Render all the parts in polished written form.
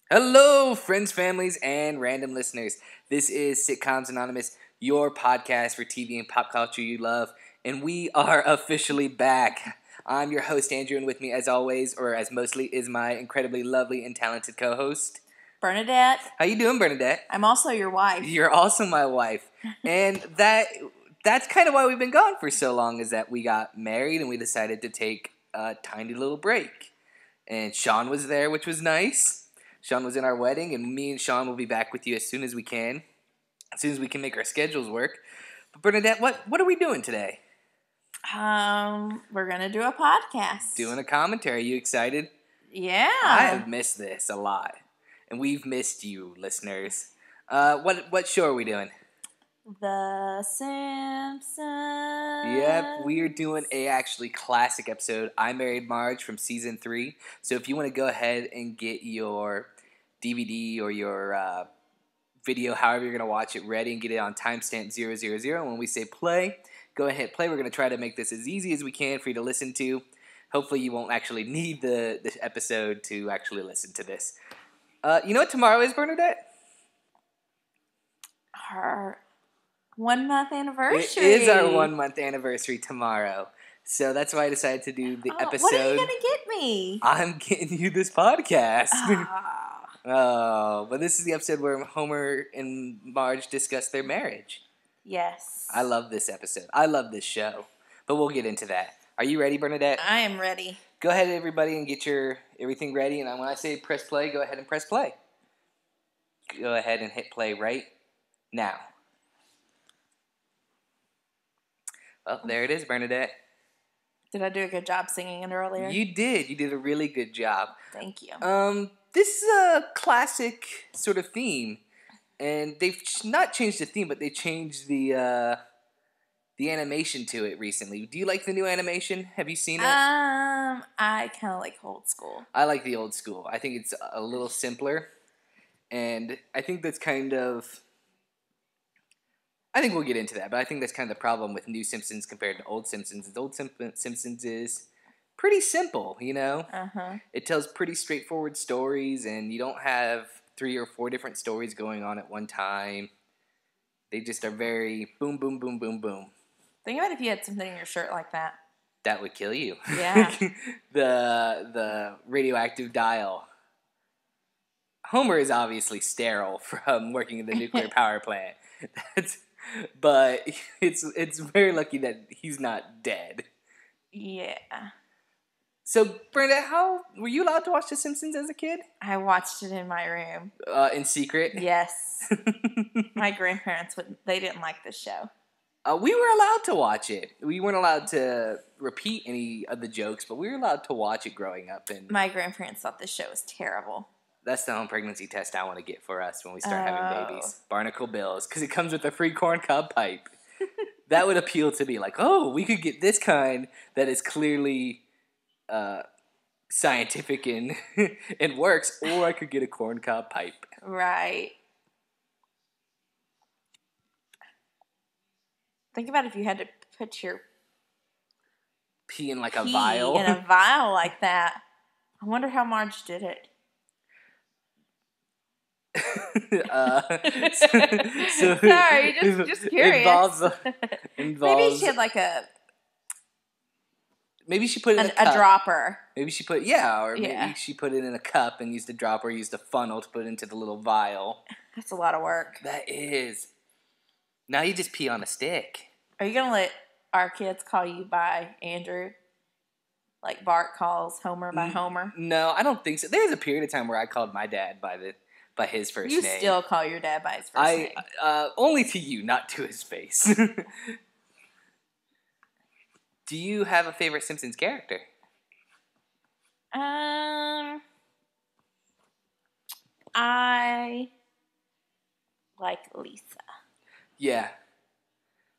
Hello, friends, families, and random listeners. This is Sitcoms Anonymous, your podcast for TV and pop culture you love, and we are officially back. I'm your host, Andrew, and with me, as always, or as mostly, is my incredibly lovely and talented co-host, Bernadette. How you doing, Bernadette? I'm also your wife. You're also my wife, and that's kind of why we've been gone for so long, is that we got married and we decided to take a tiny little break. And Sean was there, which was nice. Sean was in our wedding, and me and Sean will be back with you as soon as we can. As soon as we can make our schedules work. But Bernadette, what are we doing today? We're gonna do a podcast. Doing a commentary. Are you excited? Yeah. I have missed this a lot. And we've missed you, listeners. What show are we doing? The Simpsons. Yep, we are doing a actually classic episode, I Married Marge from season 3. So if you want to go ahead and get your DVD or your video, however you're going to watch it, ready and get it on timestamp 000. When we say play, go ahead, play. We're going to try to make this as easy as we can for you to listen to. Hopefully you won't actually need the episode to actually listen to this. You know what tomorrow is, Bernadette? Our 1 month anniversary. It is our 1 month anniversary tomorrow. So that's why I decided to do the episode. What are you going to get me? I'm getting you this podcast. Oh. But this is the episode where Homer and Marge discuss their marriage. Yes. I love this episode. I love this show. But we'll get into that. Are you ready, Bernadette? I am ready. Go ahead, everybody, and get your everything ready. And when I say press play, go ahead and press play. Go ahead and hit play right now. Well, there it is, Bernadette. Did I do a good job singing it earlier? You did. You did a really good job. Thank you. This is a classic sort of theme, and they've not changed the theme, but they changed the animation to it recently. Do you like the new animation? Have you seen it? I kind of like old school. I like the old school. I think it's a little simpler, and I think that's kind of... I think we'll get into that, but I think that's kind of the problem with new Simpsons compared to old Simpsons. Old Simpsons is pretty simple, you know? Uh-huh. It tells pretty straightforward stories, and you don't have 3 or 4 different stories going on at one time. They just are very boom, boom, boom, boom, boom. Think about if you had something in your shirt like that. That would kill you. Yeah. The radioactive dial. Homer is obviously sterile from working in the nuclear power plant. But it's very lucky that he's not dead. Yeah. So, Brenda, how were you allowed to watch The Simpsons as a kid? I watched it in my room. In secret? Yes. My grandparents they didn't like the show. We were allowed to watch it. We weren't allowed to repeat any of the jokes, but we were allowed to watch it growing up. And my grandparents thought the show was terrible. that's the home pregnancy test I want to get for us when we start having babies. Barnacle Bills, because it comes with a free corncob pipe. That would appeal to me. Like, oh, we could get this kind that is clearly scientific and and works, or I could get a corncob pipe. Right. Think about if you had to put your Pee in like a vial. in a vial like that. I wonder how Marge did it. Sorry, just curious. Maybe she had like maybe she put it in a dropper. Maybe she put maybe she put it in a cup and used a dropper, used a funnel to put it into the little vial. That's a lot of work. That is. Now you just pee on a stick. Are you gonna let our kids call you by Andrew? Like Bart calls Homer by Homer? No, I don't think so. There's a period of time where I called my dad by his first name. You still call your dad by his first name? Only to you, not to his face. Do you have a favorite Simpsons character? I like Lisa. Yeah.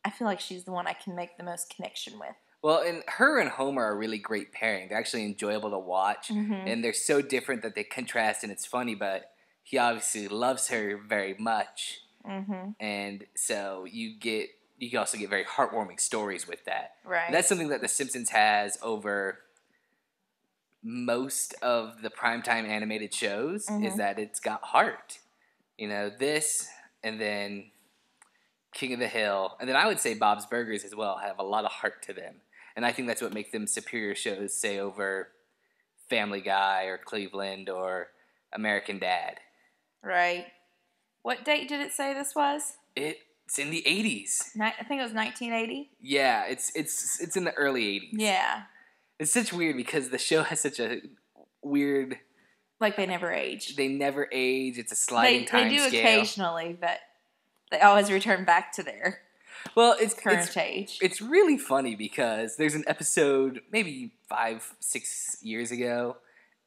I feel like she's the one I can make the most connection with. Well, and her and Homer are a really great pairing. They're actually enjoyable to watch, and they're so different that they contrast, and it's funny, but he obviously loves her very much, and so you can also get very heartwarming stories with that. Right. And that's something that The Simpsons has over most of the primetime animated shows is that it's got heart. You know, this and then King of the Hill, and then I would say Bob's Burgers as well have a lot of heart to them. And I think that's what makes them superior shows, say, over Family Guy or Cleveland or American Dad. Right. What date did it say this was? It's in the 80s. I think it was 1980. Yeah, it's in the early 80s. Yeah. It's such weird because the show has such a weird... Like they never age. They never age. It's a sliding time scale. They do occasionally, but they always return back to their current age. It's really funny because there's an episode maybe 5-6 years ago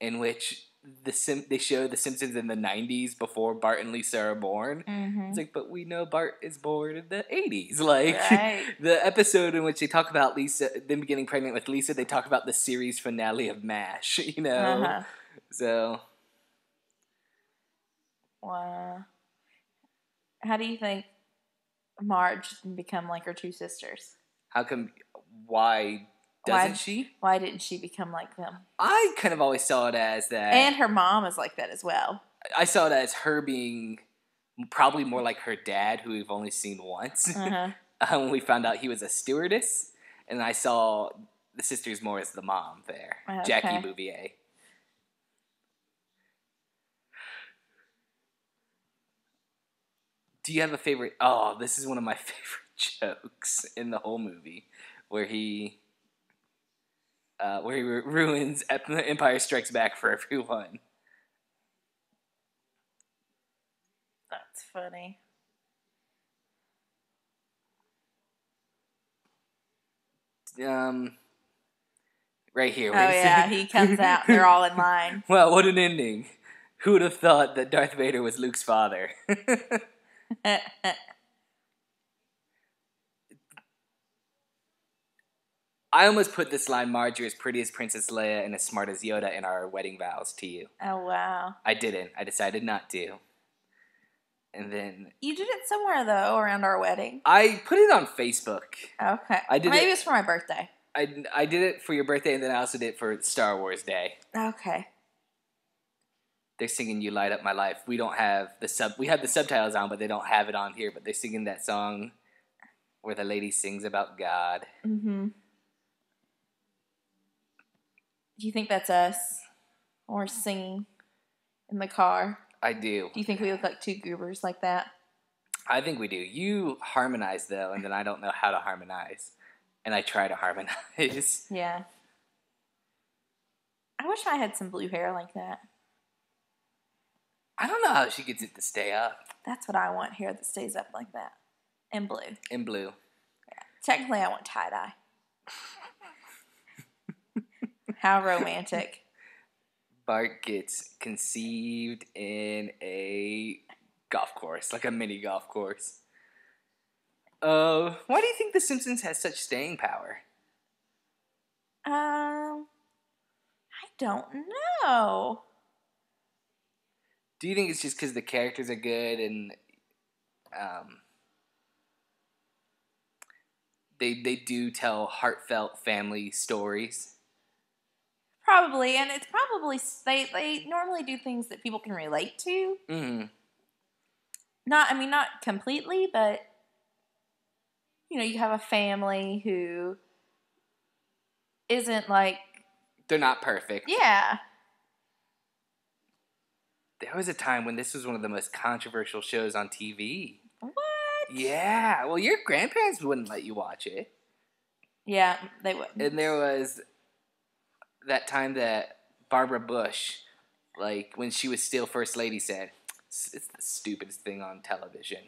in which they show the Simpsons in the 90s before Bart and Lisa are born. Mm-hmm. It's like, but we know Bart is born in the 80s. Like, right. The episode in which they talk about them getting pregnant with Lisa, they talk about the series finale of MASH, you know? Uh-huh. So. Wow. How do you think Marge can become like her two sisters? How come? Why doesn't she? Why didn't she become like them? I kind of always saw it as that. And her mom is like that as well. I saw it as her being probably more like her dad, who we've only seen once. Uh-huh. When we found out he was a stewardess. And I saw the sisters more as the mom there. Okay. Jackie Bouvier. Do you have a favorite? Oh, this is one of my favorite jokes in the whole movie, where he ruins Empire Strikes Back for everyone. That's funny. Right here. Oh yeah, he comes out. They're all in line. Well, what an ending! Who would have thought that Darth Vader was Luke's father? I almost put this line, Marge, you're as pretty as Princess Leia and as smart as Yoda in our wedding vows to you. Oh, wow. I didn't. I decided not to. And then... You did it somewhere, though, around our wedding. I put it on Facebook. Okay. Maybe it's for my birthday. I did it for your birthday, and then I also did it for Star Wars Day. Okay. They're singing "You Light Up My Life." We don't have we have the subtitles on, but they don't have it on here. But they're singing that song where the lady sings about God. Mm-hmm. Do you think that's us? Or singing in the car? I do. Do you think we look like two goobers like that? I think we do. You harmonize, though, and then I don't know how to harmonize. And I try to harmonize. Yeah. I wish I had some blue hair like that. I don't know how she gets it to stay up. That's what I want, hair that stays up like that. In blue. In blue. Yeah. Technically, I want tie-dye. How romantic. Bart gets conceived in a golf course, like a mini golf course. Why do you think The Simpsons has such staying power? I don't know. Do you think it's just because the characters are good and they do tell heartfelt family stories? Probably, and it's probably they normally do things that people can relate to. Mm-hmm. Not completely, but you have a family who isn't like they're not perfect. Yeah. There was a time when this was one of the most controversial shows on TV. What? Yeah. Well, your grandparents wouldn't let you watch it. Yeah, they wouldn't. And there was that time that Barbara Bush, like, when she was still First Lady, said, it's the stupidest thing on television.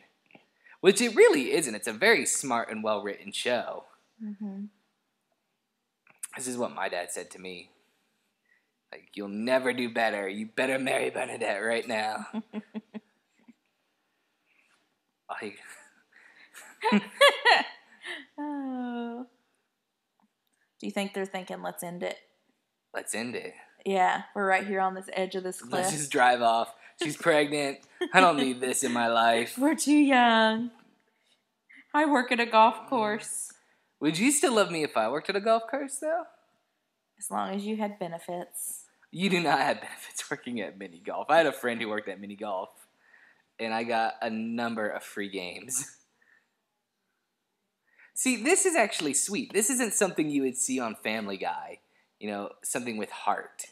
Which it really isn't. It's a very smart and well-written show. Mm-hmm. This is what my dad said to me. Like, you'll never do better. You better marry Bernadette right now. Oh. Do you think they're thinking, let's end it? Let's end it. Yeah, we're right here on this edge of this cliff. Let's just drive off. She's pregnant. I don't need this in my life. We're too young. I work at a golf course. Would you still love me if I worked at a golf course, though? As long as you had benefits. You do not have benefits working at mini golf. I had a friend who worked at mini golf, and I got a number of free games. See, this is actually sweet. This isn't something you would see on Family Guy. You know, something with heart.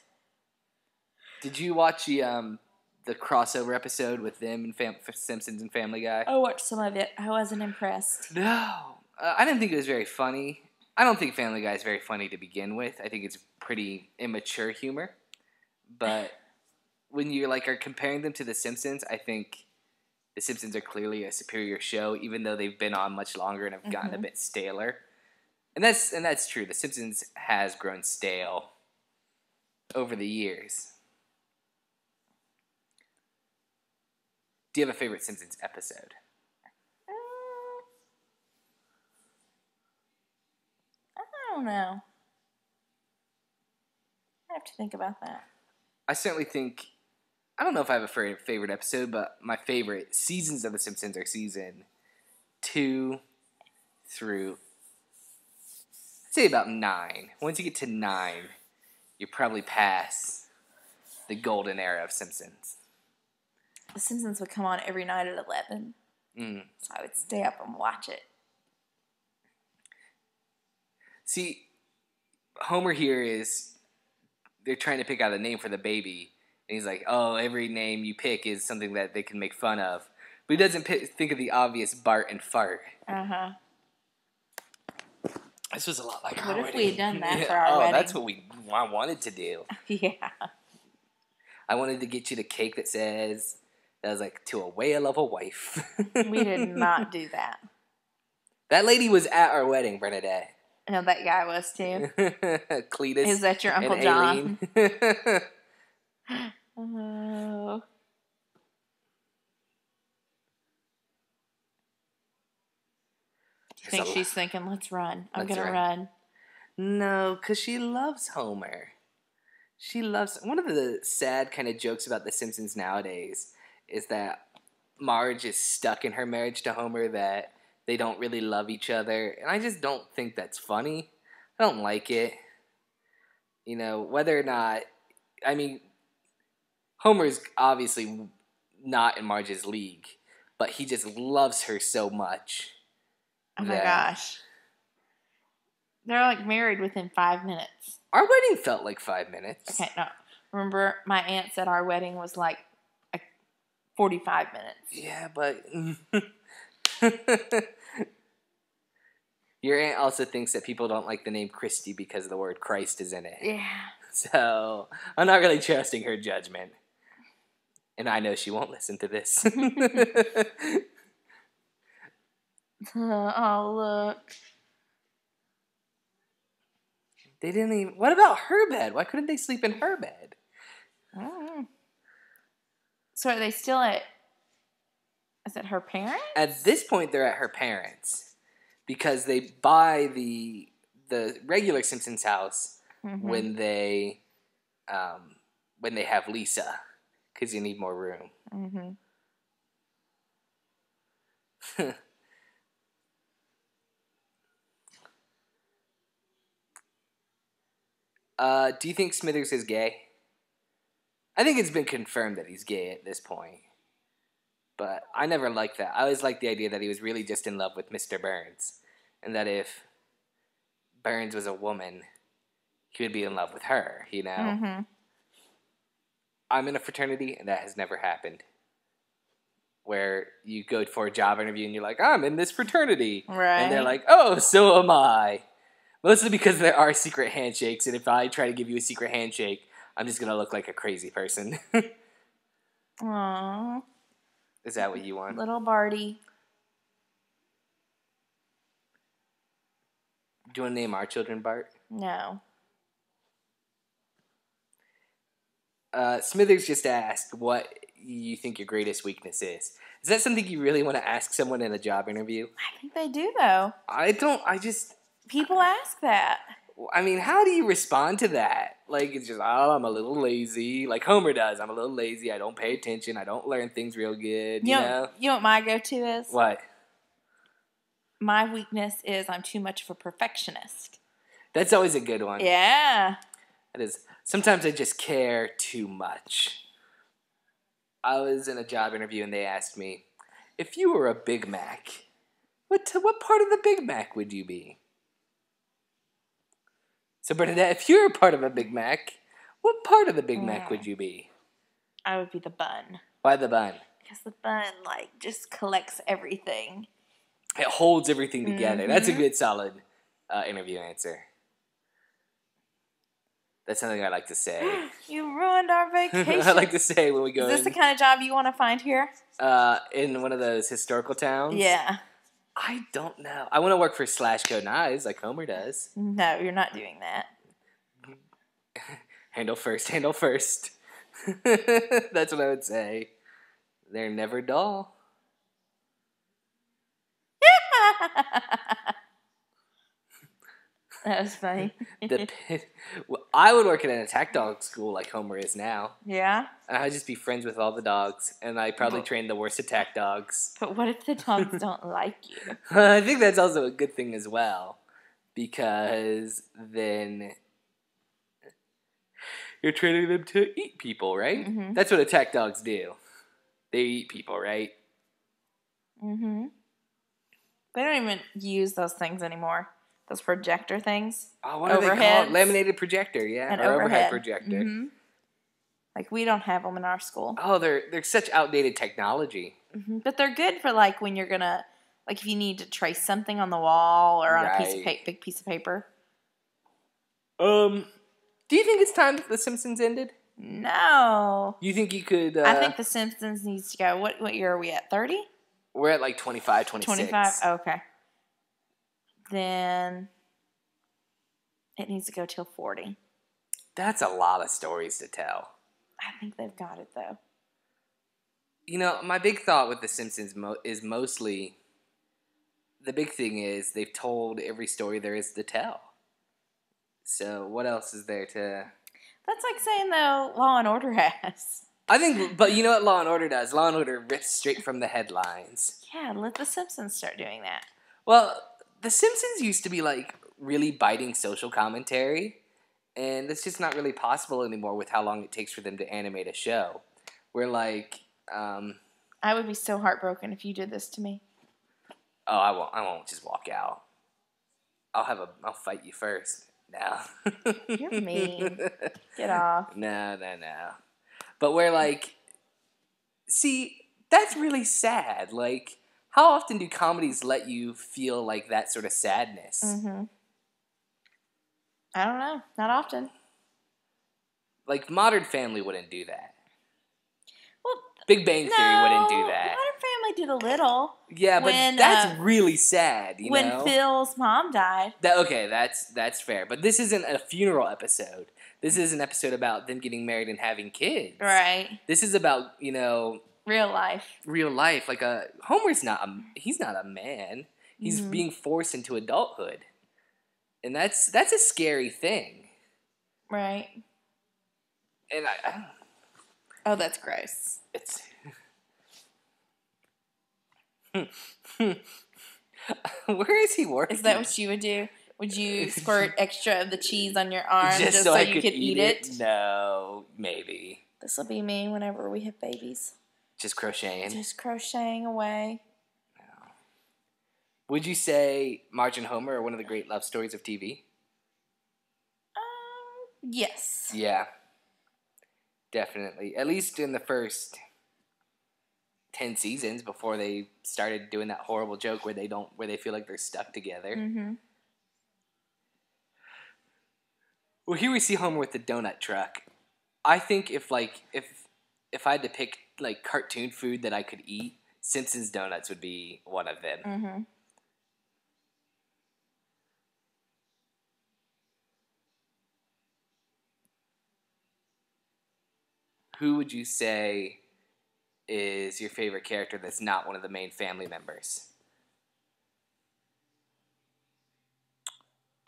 Did you watch the crossover episode with them and Simpsons and Family Guy? I watched some of it. I wasn't impressed. No. I didn't think it was very funny. I don't think Family Guy is very funny to begin with. I think it's pretty immature humor. But when you are comparing them to The Simpsons, I think The Simpsons are clearly a superior show, even though they've been on much longer and have gotten a bit staler. And that's true. The Simpsons has grown stale over the years. Do you have a favorite Simpsons episode? I don't know. I have to think about that. I certainly think... I don't know if I have a favorite episode, but my favorite seasons of The Simpsons are season 2 through... I'd say about 9. Once you get to 9, you're probably past the golden era of Simpsons. The Simpsons would come on every night at 11. So I would stay up and watch it. See, Homer here is... They're trying to pick out a name for the baby. And he's like, oh, every name you pick is something that they can make fun of. But he doesn't think of the obvious Bart and Fart. Uh-huh. This was a lot like our wedding. What if we had done that for our wedding? Oh, that's what I wanted to do. Yeah. I wanted to get you the cake that says, that was like, to a whale of a wife. We did not do that. That lady was at our wedding, Bernadette. No, that guy was too. Cletus. Is that your Uncle John? Oh. Do you think she's thinking, let's run. I'm going to run. No, because she loves Homer. She loves... One of the sad kind of jokes about The Simpsons nowadays is that Marge is stuck in her marriage to Homer, that they don't really love each other. And I just don't think that's funny. I don't like it. You know, whether or not... I mean, Homer's obviously not in Marge's league, but he just loves her so much. Oh my gosh. They're married within 5 minutes. Our wedding felt like 5 minutes. Okay, no. Remember, my aunt said our wedding was 45 minutes. Yeah, but... Your aunt also thinks that people don't like the name Christy because the word Christ is in it. Yeah. So, I'm not really trusting her judgment. And I know she won't listen to this. Oh, look. They didn't even... What about her bed? Why couldn't they sleep in her bed? I don't know. So are they still at... Is it her parents? At this point, they're at her parents. Because they buy the regular Simpsons house when they have Lisa. Because you need more room. Do you think Smithers is gay? I think it's been confirmed that he's gay at this point. But I never liked that. I always liked the idea that he was really just in love with Mr. Burns. And that if Burns was a woman, he would be in love with her, you know? I'm in a fraternity, and that has never happened. Where you go for a job interview, and you're like, I'm in this fraternity. Right. And they're like, oh, so am I. Mostly because there are secret handshakes, and if I try to give you a secret handshake, I'm just going to look like a crazy person. Aww. Is that what you want? Little Barty. Do you want to name our children Bart? No. Smithers just asked what you think your greatest weakness is. Is that something you really want to ask someone in a job interview? I think they do, though. People ask that. I mean, how do you respond to that? It's just, oh, I'm a little lazy. Like Homer does. I'm a little lazy. I don't pay attention. I don't learn things real good, you know? You know what my go-to is? What? My weakness is I'm too much of a perfectionist. That's always a good one. Yeah. That is. Sometimes I just care too much. I was in a job interview and they asked me, if you were a Big Mac, what part of the Big Mac would you be? So Bernadette, if you were part of a Big Mac, what part of the Big Mac would you be? I would be the bun. Why the bun? Because the bun, just collects everything. It holds everything together. That's a good, solid interview answer. That's something I like to say. You ruined our vacation. I like to say when we go. Is this the kind of job you want to find here? In one of those historical towns? Yeah. I don't know. I want to work for Slash Code Knives like Homer does. No, you're not doing that. Handle first. That's what I would say. They're never dull. That was funny. I would work at an attack dog school like Homer is now. Yeah? And I'd just be friends with all the dogs. And I'd probably train the worst attack dogs. But what if the dogs don't like you? I think that's also a good thing as well. Because then you're training them to eat people, right? Mm-hmm. That's what attack dogs do. They eat people, right? Mm-hmm. They don't even use those things anymore. Those projector things. Oh, what are they called? Laminated projector, yeah. An overhead projector. Mm-hmm. We don't have them in our school. Oh, they're such outdated technology. Mm-hmm. But they're good for when you're gonna if you need to trace something on the wall or on a big piece of paper. Do you think it's time that The Simpsons ended? No. You think you could? I think The Simpsons needs to go. What year are we at? 30? We're at 25, 26. 25. Okay. Then it needs to go till 40. That's a lot of stories to tell. I think they've got it, though. My big thought with The Simpsons is mostly, the big thing is they've told every story there is to tell. So what else is there to... That's like saying, though, Law and Order has. I think, but you know what Law and Order does? Law and Order rips straight from the headlines. Yeah, let The Simpsons start doing that. Well... The Simpsons used to be really biting social commentary, and it's just not really possible anymore with how long it takes for them to animate a show. We're I would be so heartbroken if you did this to me. Oh, I won't just walk out. I'll fight you first. No. You're mean. Get off. No. But we're see, that's really sad. How often do comedies let you feel that sort of sadness? Mm-hmm. I don't know. Not often. Modern Family wouldn't do that. Well, Big Bang Theory wouldn't do that. Modern Family did a little. Yeah, but that's really sad, when Phil's mom died. That's fair. But this isn't a funeral episode. This is an episode about them getting married and having kids. Right. This is about, real life. Homer's he's not a man. He's being forced into adulthood. And that's a scary thing. Right. And I oh, that's gross. It's where is he working? Is that what you would do? Would you squirt extra of the cheese on your arm just so you could eat it? No, maybe. This will be me whenever we have babies. Just crocheting. Just crocheting away. No. Would you say Marge and Homer are one of the great love stories of TV? Yes. Yeah. Definitely. At least in the first 10 seasons before they started doing that horrible joke where they feel like they're stuck together. Mm-hmm. Well, here we see Homer with the donut truck. I think if I had to pick cartoon food that I could eat, Simpsons donuts would be one of them. Mm-hmm. Who would you say is your favorite character that's not one of the main family members?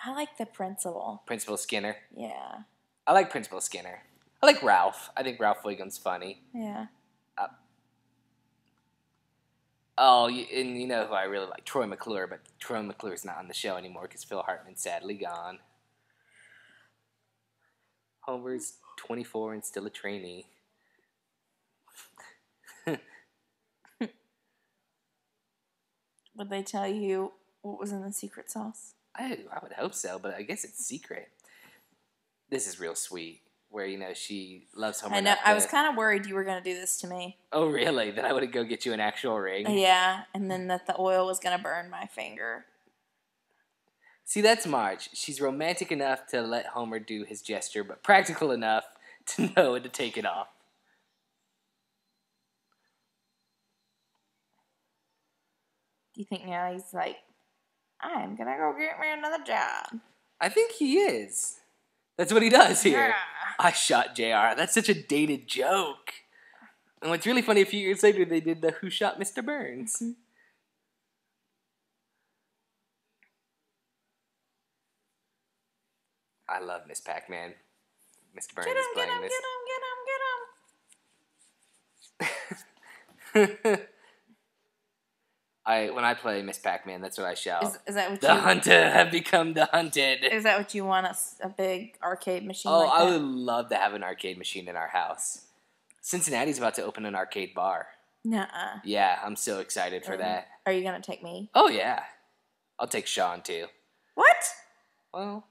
I like the principal. Principal Skinner? Yeah. I like Principal Skinner. I like Ralph. I think Ralph Wiggum's funny. Yeah. And you know who I really like? Troy McClure, but Troy McClure's not on the show anymore because Phil Hartman's sadly gone. Homer's 24 and still a trainee. Would they tell you what was in the secret sauce? I would hope so, but I guess it's secret. This is real sweet, where, she loves Homer. I know. I was kind of worried you were going to do this to me. Oh, really? That I would go get you an actual ring? Yeah, and then that the oil was going to burn my finger. See, that's Marge. She's romantic enough to let Homer do his gesture, but practical enough to know when to take it off. Do you think now he's like, I'm going to go get me another job? I think he is. That's what he does here. Yeah. I shot JR. That's such a dated joke. And what's really funny, a few years later, they did the Who Shot Mr. Burns. Mm-hmm. I love Miss Pac-Man. Mr. Burns is playing this. Get him. When I play Miss Pac-Man, that's what I shout. Is that what the hunter have become the hunted. Is that what you want, a big arcade machine? Oh, I would love to have an arcade machine in our house. Cincinnati's about to open an arcade bar. Nuh-uh. Yeah, I'm so excited for that. Are you going to take me? Oh, yeah. I'll take Sean, too. What? Well,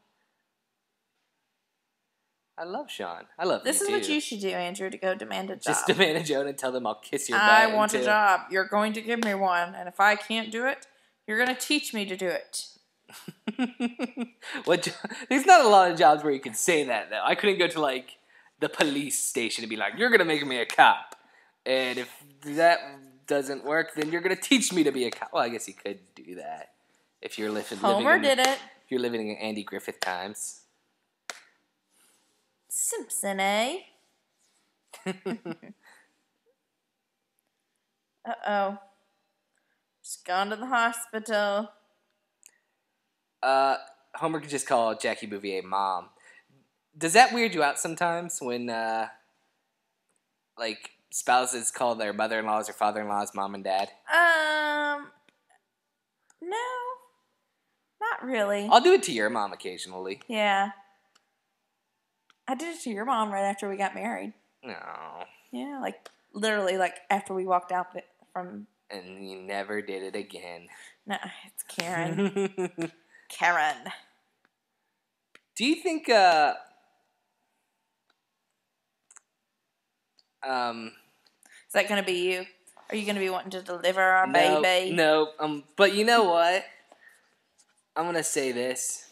I love Sean. I love you, This is what you should do, Andrew, to go demand a job. Just demand a job and tell them I'll kiss your butt. I want a job. You're going to give me one. And if I can't do it, you're going to teach me to do it. There's not a lot of jobs where you can say that, though. I couldn't go to, the police station and be like, you're going to make me a cop. And if that doesn't work, then you're going to teach me to be a cop. Well, I guess you could do that. If you're Homer did it. If you're living in Andy Griffith times. Simpson, eh? Uh-oh. Just gone to the hospital. Homer could just call Jackie Bouvier mom. Does that weird you out sometimes when, spouses call their mother-in-laws or father-in-laws mom and dad? No. Not really. I'll do it to your mom occasionally. Yeah. I did it to your mom right after we got married. No. Yeah, literally, after we walked out from... And you never did it again. No, it's Karen. Karen. Do you think, Is that going to be you? Are you going to be wanting to deliver our baby? No, but you know what? I'm going to say this.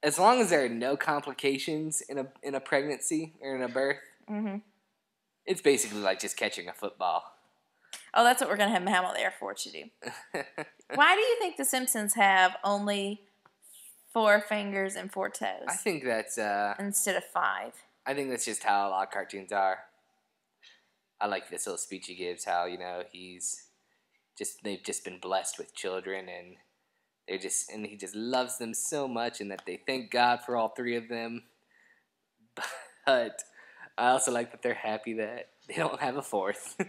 As long as there are no complications in a pregnancy or in a birth, it's basically like just catching a football. Oh, that's what we're going to have Mama there for to do. Why do you think the Simpsons have only 4 fingers and 4 toes? I think that's... instead of 5. I think that's just how a lot of cartoons are. I like this little speech he gives, how, they've just been blessed with children, and he just loves them so much, and that they thank God for all 3 of them. But I also like that they're happy that they don't have a 4th.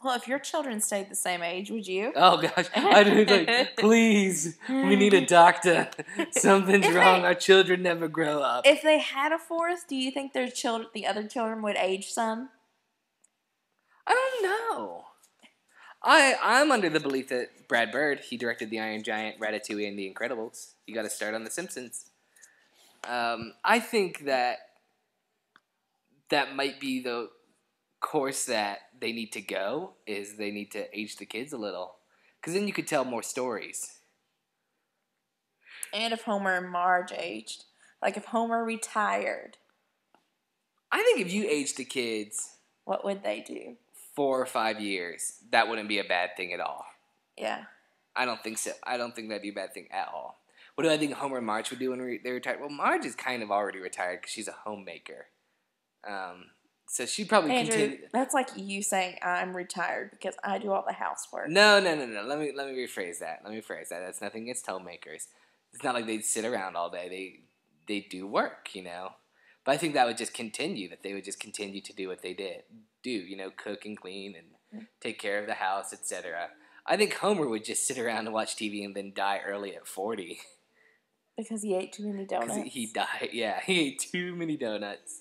Well, if your children stayed the same age, would you? Oh, gosh. I'd be please, we need a doctor. Something's wrong. Our children never grow up. If they had a 4th, do you think the other children would age some? I don't know. I'm under the belief that Brad Bird, he directed The Iron Giant, Ratatouille, and The Incredibles. He got to start on The Simpsons. I think that might be the course that they need to go, is they need to age the kids a little. Because then you could tell more stories. And if Homer and Marge aged. If Homer retired. I think if you aged the kids... What would they do? 4 or 5 years, that wouldn't be a bad thing at all. Yeah. I don't think so. I don't think that'd be a bad thing at all. What do I think Homer and Marge would do when they retired? Well, Marge is kind of already retired because she's a homemaker. So she'd probably continue. That's like you saying I'm retired because I do all the housework. No. Let me rephrase that. That's nothing against homemakers. It's not like they'd sit around all day. They do work, But I think that would just continue. That they would just continue to do what they do. Cook and clean and take care of the house, etc. I think Homer would just sit around and watch TV and then die early at 40. Because he ate too many donuts. Because he died. Yeah, he ate too many donuts.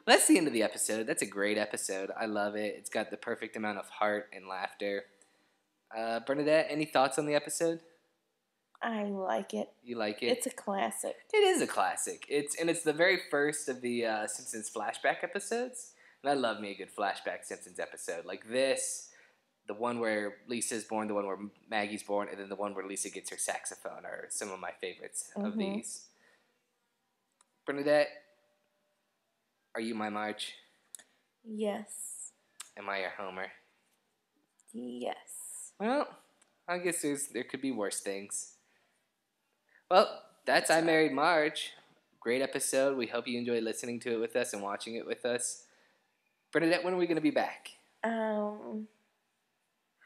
Well, that's the end of the episode. That's a great episode. I love it. It's got the perfect amount of heart and laughter. Bernadette, any thoughts on the episode? I like it. You like it? It's a classic. It is a classic. It's the very first of the Simpsons flashback episodes. And I love me a good flashback Simpsons episode. Like this, the one where Lisa's born, the one where Maggie's born, and then the one where Lisa gets her saxophone are some of my favorites of these. Bernadette, are you my Marge? Yes. Am I your Homer? Yes. Well, I guess there could be worse things. Well, that's I Married Marge. Great episode. We hope you enjoyed listening to it with us and watching it with us. Bernadette, when are we going to be back? I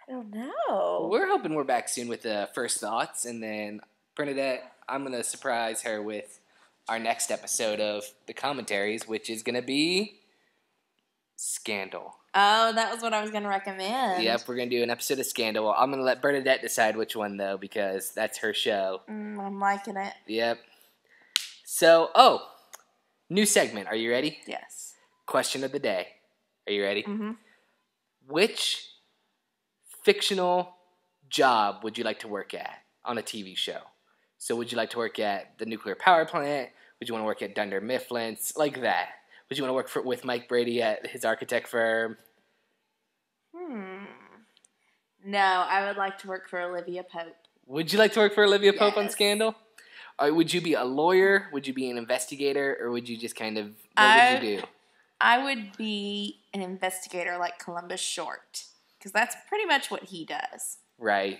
don't know. We're hoping we're back soon with the first thoughts, and then Bernadette, I'm going to surprise her with our next episode of the commentaries, which is going to be Scandal. Oh, that was what I was going to recommend. Yep, we're going to do an episode of Scandal. I'm going to let Bernadette decide which one, though, because that's her show. I'm liking it. Yep. So, new segment. Are you ready? Yes. Question of the day. Are you ready? Mm-hmm. Which fictional job would you like to work at on a TV show? So would you like to work at the nuclear power plant? Would you want to work at Dunder Mifflin's? Like that. Would you want to work with Mike Brady at his architect firm? No, I would like to work for Olivia Pope. Would you like to work for Olivia Pope on Yes. Scandal? Or would you be a lawyer? Would you be an investigator? Or would you just kind of, what would you do? I would be an investigator like Columbus Short. Because that's pretty much what he does. Right.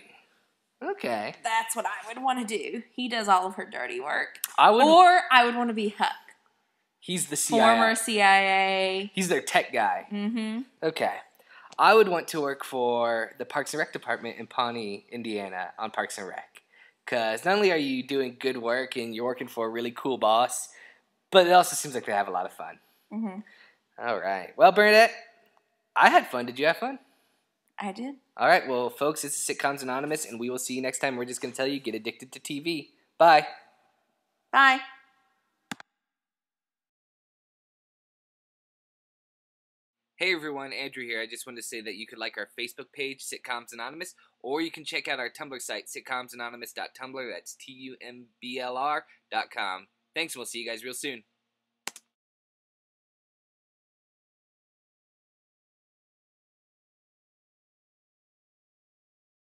Okay. That's what I would want to do. He does all of her dirty work. Or I would want to be Huck. He's the CIA. Former CIA. He's their tech guy. Mm-hmm. Okay. I would want to work for the Parks and Rec department in Pawnee, Indiana, on Parks and Rec. Because not only are you doing good work and you're working for a really cool boss, but it also seems like they have a lot of fun. Mm-hmm. All right. Well, Bernadette, I had fun. Did you have fun? I did. All right. Well, folks, this is Sitcoms Anonymous, and we will see you next time. We're just going to tell you, get addicted to TV. Bye. Bye. Hey everyone, Andrew here. I just wanted to say that you could like our Facebook page, Sitcoms Anonymous, or you can check out our Tumblr site, sitcomsanonymous.tumblr. That's TUMBLR.com. Thanks, and we'll see you guys real soon.